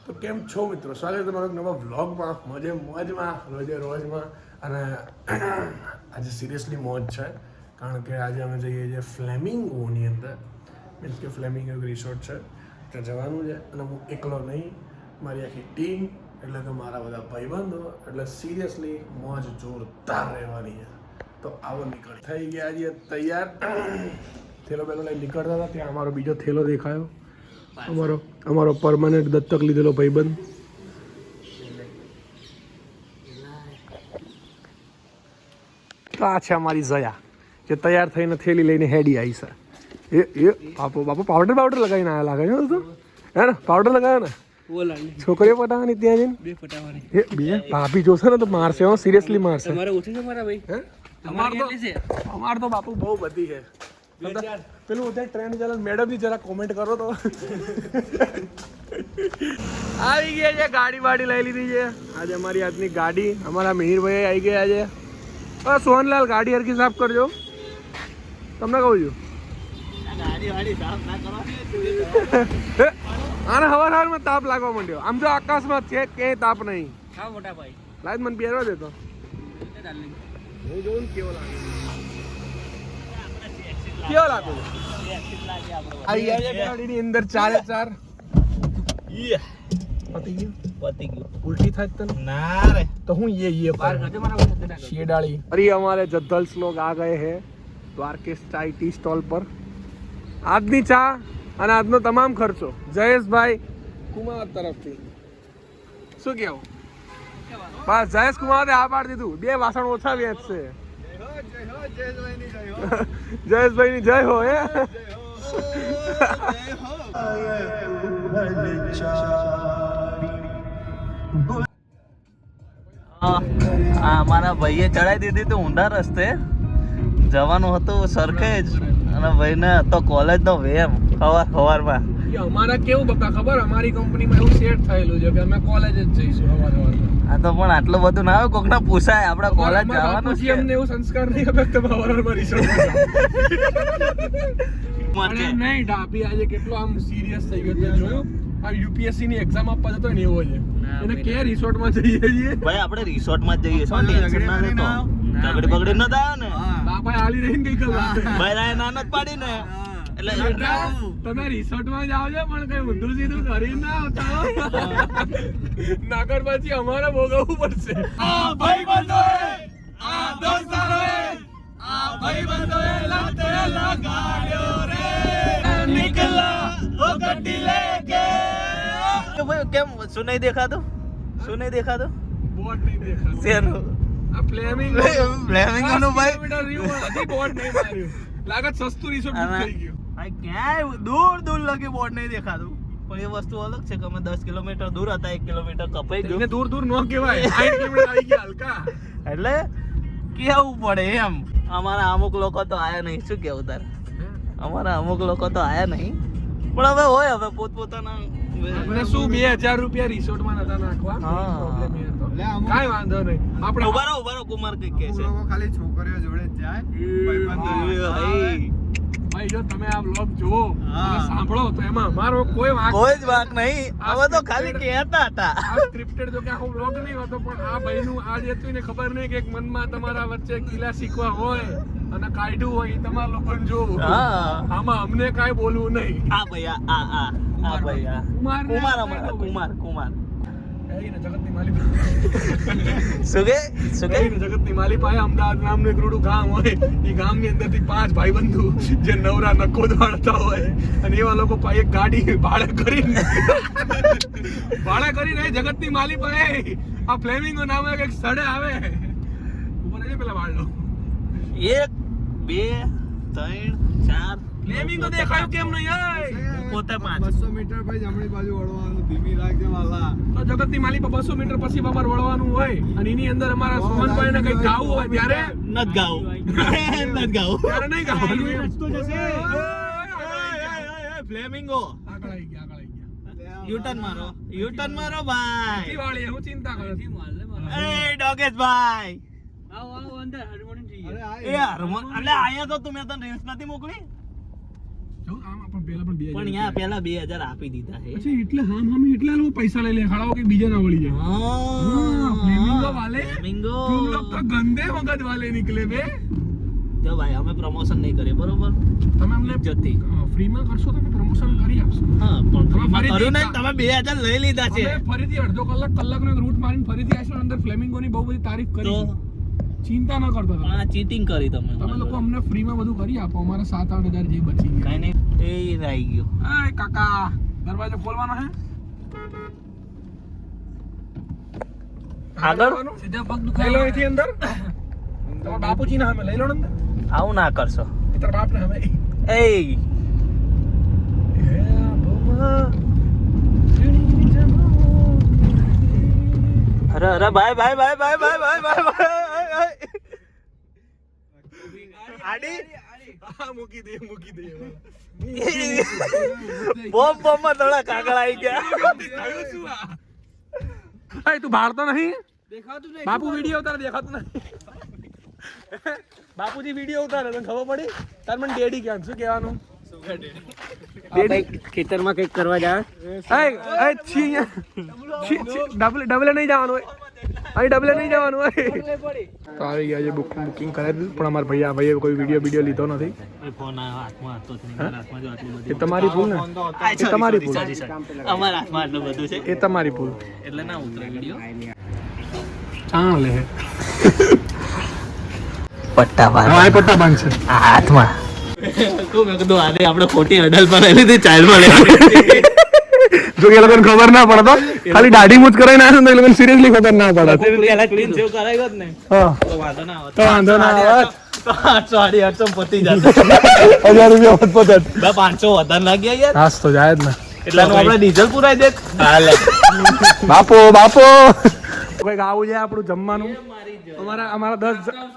તો કેમ છો મિત્રો, સ્વાગત છે તમારા નવા વ્લોગમાં. મોજમાં રોજમાં. અને આજે સિરિયસલી મોજ છે, કારણ કે આજે અમે જઈએ છીએ ફ્લેમિંગોની અંદર. મીન્સ કે ફ્લેમિંગો એક રિસોર્ટ છે, ત્યાં જવાનું છે. અને હું એકલો નહીં, મારી આખી ટીમ, એટલે કે મારા બધા ભાઈબંધો. એટલે સિરિયસલી મોજ જોરદાર રહેવાની છે. તો આવો નીકળ થઈ ગયા છીએ તૈયાર. થેલો પહેલો લઈને નીકળતા હતા, ત્યાં અમારો બીજો થેલો દેખાયો. અમારો પરમાનન્ટ દત્તક લીધેલો ભાઈબંધ. તો આ છે અમારી ઝયા, જે તૈયાર થઈને થેલી લઈને હેડી આવી છે. એ બાપુ પાવડર લગાવીને આવ્યા લાગે છે તો, હે ને? પાવડર લગાવ્યો ને? છોકરીઓ પટાવાની ત્યાં જઈને બે ભાભી જોશે ને તો મારશે, સિરિયસલી મારશે. અમાર તો બાપુ બહુ બધી છે. પેલું અત્યારે ટ્રેન્ડ ચાલે, મેડમ ની જરા કોમેન્ટ કરો તો. આવી ગયા છે, ગાડી વાડી લઈ લીધી છે. આજે અમારી આજની ગાડી, અમારા મિહિરભાઈ આવી ગયા છે. સોહનલાલ, ગાડી હરખી સાફ કરજો, તમને કહું છું. આને હવારમાં તાપ લાગવા માંડ્યો. આમ જો આકાશમાં છે, ક્યાંય તાપ નહીં. મોટા ભાઈ લાઈટ મને પહેરવા દેતો, હું જોઉં ને કેવો લાગે. કેવો લાગે? ગાડીની અંદર 4 પતી ગયું. ઉલટી થાય તને? ના રે, તો હું ये શેડાળી. अरे हमारे जद्दल्स लोग आ गए हैं द्वारकेश चाय टी स्टॉल पर. આજની ચા અને આજનો તમામ ખર્ચો જયેશભાઈ કુમાર તરફથી. શું કેવું? બસ જયેશ કુમારે આ પાડી દીધું, 2 વાસણ ઓછા વેચશે. જયેશભાઈ ની જય હો. અમારા ભાઈએ ચડાવી દીધી તો ઊંધા રસ્તે જવાનું હતું સરખેજ, અને ભાઈને તો કોલેજ નો વેમ સવારમાં. અમારા કેવું બકા ખબર, અમારી કંપનીમાં એવું સેટ થયેલું છે કે અમે કોલેજ જ જઈશું સવારમાં. આ તો પણ આટલું બધું ના આવે, કોકના પૂછાય આપણે કોલેજ જવાનું છે. અમને એવું સંસ્કાર નહીં આપે કે તમે સવારમાં રિસોર્ટ નહીં. ડાબી આજે કેટલો આમ સિરિયસ થઈ ગયો, તે જોયું? આ યુપીએસસી ની એક્ઝામ આપવા જતો ને એવો છે. એને કે રિસોર્ટ માં જઈએ છીએ ભાઈ, આપણે રિસોર્ટ માં જ જઈએ છીએ. ટેન્શન ના લેતો, ઝઘડી બગડી ન થાય ને. બાપા હાલી રહીને કઈ કલાક ભાઈ રાય નાનત પાડી ને, એટલે તમે રિસોર્ટ માં જાવ છો પણ કઈ ઊંધું સીધું કરી ના આવતા. નાગર પછી અમારે ભોગવવું પડશે. આ ભાઈબંધો આ દોસ્તારો આ ભાઈબંધો લાતે લગાડ્યો રે, નીકળા ઓ ગड्डी લેકે. ભાઈ કેમ શું નહીં દેખાતું? શું નહીં દેખાતું? બોટ નહીં દેખાતું. શેનું? આ ફ્લેમિંગ નું ભાઈ બોટ નહીં માર્યું. લાગત સસ્તું રિસોર્ટ બુક થઈ ગયું. ભાઈ ક્યાંય દૂર લગી બોર્ડ નહીં દેખાતું. પણ એ વસ્તુ અલગ છે કે અમે 10 કિલોમીટર દૂર હતા, 1 કિલોમીટર કપાઈ ગયું. એને દૂર ન કહેવાય, 60 કિલોમીટર આવી ગયા હલકા. એટલે કેવું પડે એમ. અમારા અમુક લોકો તો આયા નહીં. શું કેવું તારે? અમારા અમુક લોકો તો આયા નહીં, પણ હવે હોય, હવે પોતપોતાના. આપણે શું 2000 રૂપિયા રિસોર્ટ માં નતા નાખવા, પ્રોબ્લેમ એ હતો. કાઈ વાંધો નહીં. આપણે ઉભારો કુમાર કઈ કે છે ખાલી છોકરીઓ જોડે જ જાય. ભાઈ જો તમે આ વ્લોગ જુઓ અને સાંભળો તો એમાં અમારો કોઈ જ વાંક નહીં. હવે તો ખાલી કહેતા હતા. આ સ્ક્રિપ્ટેડ જો કે આખો વ્લોગ નહીં હોતો, પણ આ ભાઈનું આ જે હતું ને ખબર નહીં કે એક મનમાં તમારા વચ્ચે કિલા શીખવા હોય અને કાઢ્યું હોય એ તમારા લોકોને જોવું. આમાં અમને કાંઈ બોલવું નહીં. આ ભાઈ આ ભાઈ કુમાર અમારા કુમાર જગતની માલી જગતની માલી પાસે અમદાવાદ નામનું એક રૂડું ગામ હોય, એ ગામની અંદરથી 5 ભાઈબંધુ જે નવરા નકો દોડતા હોય, અને એવા લોકો પાસે એક ગાડી ભાડે કરીને જગતની માલી પાસે આ ફ્લેમિંગો નામે એક સ્થળે આવે. ઉપર છે પેલા વાળનો 1 2 3 4 ફ્લેમિંગો દેખાયું કેમ નહીં? પોતે 5 200 મીટર પછી જમણી બાજુ વળવાનું, ધીમી રાખજે વાલા. તો જગતની માલી પર 200 મીટર પછી બાબર વળવાનું હોય, અને એની અંદર અમારા સોમનભાઈ ને કઈ ગાવું હોય ત્યારે નત ગાવું ત્યારે નહીં ગાવાનું. રસ્તો જશે. ફ્લેમિંગો આગળ આવી ગયા. યુટર્ન મારો ભાઈ. દિવાળી હું ચિંતા કરો. એ ડોગેશ ભાઈ, અરે એ હાર્મોન એટલે આયા તો તું, મેં તને રીલ્સ નથી મોકલી? આમ પણ પેલા પણ 2000 પણ યા પેલા 2000 આપી દીધા છે પછી એટલે હામ એટલે લોકો પૈસા લઈ લે ખાડાઓ કે બીજા ના વળી જાય હા ફ્લેમિંગો વાલે ફ્લેમિંગો तुम लोग तो गंदे मगज वाले निकले बे જો ભાઈ અમે પ્રમોશન નહીં કરીએ બરોબર તમે અમને જતી ફ્રી માં કરશો તો પ્રમોશન કરી આપશો હા પણ તમે ફ્રીમાં ફરીથી કર્યું નહીં તમે 2000 લઈ લીધા છે અમે ફરીથી અડધો કલાકનો રૂટ મારીને ફરીથી આવીશું અંદર ફ્લેમિંગોની બહુ બધી તારીફ તો કરી ચિંતા ન કરતા તમે આ ચીટિંગ કરી તમે લોકો અમને ફ્રીમાં બધું કરી આપો અમારા 7-8 હજાર જે બચી ગયા કઈ નહીં એ રહી ગયો એ કાકા દરવાજો ખોલવાનો છે આગળ સીધા પગ દુખાઈ લો અહીંથી અંદર તમારા બાપુજી ના સામે લઈ લો ને અંદર આવું ના કરશો તારા બાપ ના સામે એ અરે અરે ભાઈ ભાઈ ભાઈ ભાઈ ભાઈ ભાઈ ભાઈ આડી હા મૂકી દે બોમ બોમ માં થોડા કાગળ આવી ગયા ભાઈ તું ભાળતો નહીં દેખાતું નહીં બાપુ વિડિયો ઉતારે દેખાતું નહીં બાપુજી વિડિયો ઉતારે તને ખબર પડી તાર મને ડેડી ક્યાં શું કહેવાનું ખેતરમાં કઈક કરવા જાય ડબલે નહીં જવાનું હોય અહીં ડબલે નહીં જવાનું હોય તો આવી ગયા છે બુકિંગ કરાવી પણ અમારા ભાઈએ કોઈ વિડીયો લીધો નથી ફોન હાથમાં હતો જ નહીં હાથમાં જો આટલું એ બધું તમારી ભૂલ ને એ તમારી ભૂલ અમારા હાથમાં આટલું બધું છે એ તમારી ભૂલ એટલે ના ઉતરે વિડિયો ચાણ લે પટ્ટા હા પટ્ટા બાંધ છે હાથમાં તું મેં કીધું આને આપણે ખોટી અડલ પર લઈ લીધી ચાઇલ્ડમાં લઈ જો કે લોકોને ખબર ના પડતો ખાલી દાઢી મૂછ કરાઈને આવ્યો ને તો એ લોકોને સિરિયસલી ખબર ના પડે પેલા ક્લીન સેવ કરાવ્યો જ ને હા તો વાંધો ના આવે તો વાંધો ના આવે તો 800 પતી જશે 1000 રૂપિયા વધપોત બે 500 વધારે ના ગયા યાર હાસ તો જાય જ ને એટલાનું આપણે ડીઝલ પુરાઈ દે હાલે બાપો કઈક આવું છે આપણું જમવાનું અમારા 10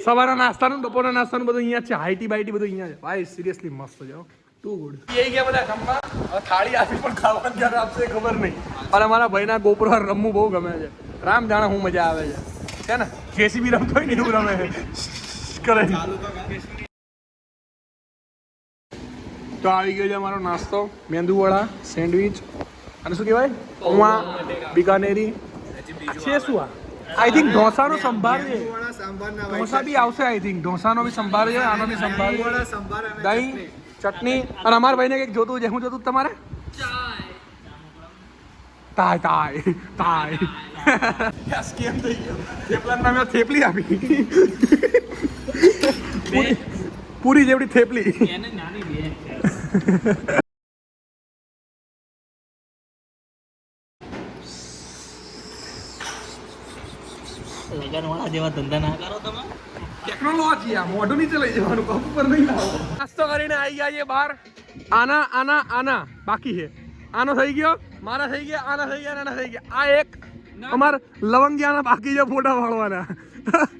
સવારના નાસ્તાનું બપોરના નાસ્તાનું બધું અહીંયા છે હાઈટી બાઈટી બધું અહીંયા છે ભાઈ સિરિયસલી મસ્ત છે ટુ ગુડ એ ગયા બધા જમવા હવે થાળી આપી પણ ખાવાનું ક્યારે આપશે ખબર નહીં અને અમારા ભાઈના ગોપરો રમવું બહુ ગમે છે રામ જાણે હું મજા આવે છે ને જેસીબી રમતો હોય ને એવું રમે કરે તો આવી ગયો છે અમારો નાસ્તો મેંદુવડા સેન્ડવિચ અને શું કહેવાય પૌવા બીકાનેરી છે શું આઈ થિંક ઢોસાનો સંભાર છે ઢોસા બી આવશે આઈ થિંક ઢોસાનો બી સંભાર છે આનો બી સંભાર છે દહીં ચટણી અને અમારા ભાઈને કંઈક જોતું છે શું જોતું તમારે તાય સ્કેમ થઈ ગયો થેપલાના મેં થેપલી આપી પૂરી જેવડી થેપલી એને નાની બે લગનવાળા જેવા ધંધા ના કરો તમે ટેકનોલોજી આ મોઢું નીચે લઈ જવાનું કપ ઉપર નહીં લાવો નાસ્તો કરીને આવી ગયા છે બહાર આના બાકી છે આનો થઈ ગયો મારા થઈ ગયા આના થઈ ગયા આના થઈ ગયા આ એક અમાર લવંગિયાના બાકી છે ફોટા વાળવાના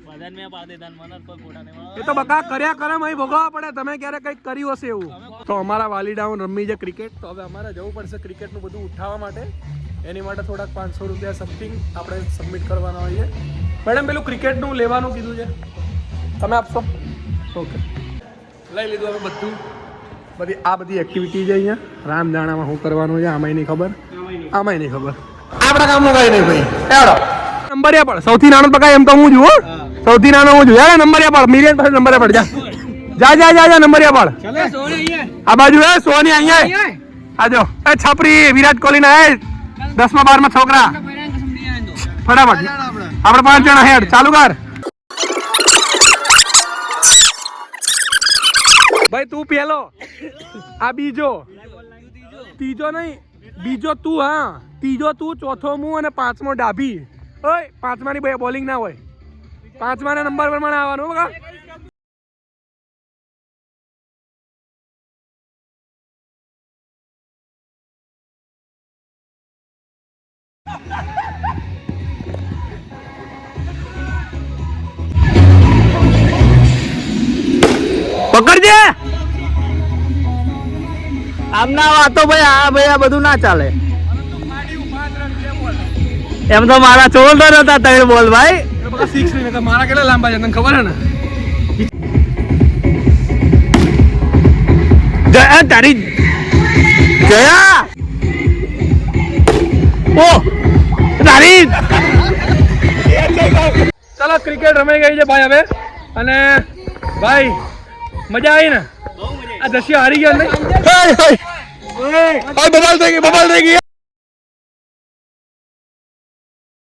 બધાને મેં પાડી દીધા મને કોઈ ફોટા નહીં એ તો બકા કર્યા કરે અહીં ભોગવવા પડે તમે ક્યારે કંઈક કર્યું હશે એવું તો અમારા વાલીડાઉન રમી છે ક્રિકેટ તો હવે અમારે જવું પડશે ક્રિકેટનું બધું ઉઠાવવા માટે એની માટે થોડાક 500 રૂપિયા સમથિંગ આપણે સબમિટ કરવાના હોઈએ મેડમ પેલું ક્રિકેટનું લેવાનું કીધું છે તમે આપશો ઓકે લઈ લીધું હવે બધું આ બધી એક્ટિવિટી છે અહીંયા રામ જાણામાં શું કરવાનું છે આમાંય નહીં ખબર આપણા કામનું કઈ નહીં ભાઈ એવડો નંબરિયા પડ સૌથી નાનો પકાય એમ તો હું છું સૌથી નાનો હું છું યાર નંબરિયા પડ મિલિયન પાસે નંબરિયા પડ જા નંબરિયા પડ આ બાજુ હે સોની અહીંયા આજો એ છપરી વિરાટ કોહલી ના હે 10માં 12માં છોકરા ફટાફટ આપણે 5 જણા હેડ ચાલુ કર ભાઈ તું પેલો આ બીજો ત્રીજો નહીં બીજો તું હા ત્રીજો તું ચોથો હું અને 5મો ડાભી ઓય 5માની બોલિંગ ના હોય 5માના નંબર પ્રમાણે આવવાનું બકા પકડજે આમ ના વાતો ભાઈ આ બધું ના ચાલે એમ તો મારા ચોલર હતા 3 બોલ ભાઈ મારા કેટલા લાંબા છે તને ખબર હે ને જયા તારી જયા ઓ તારી ચાલો ક્રિકેટ રમાઈ ગઈ છે ભાઈ હવે અને ભાઈ મજા આવી ને આ દસ્યુ હારી ગયા નહીં બબાલ થઈ ગઈ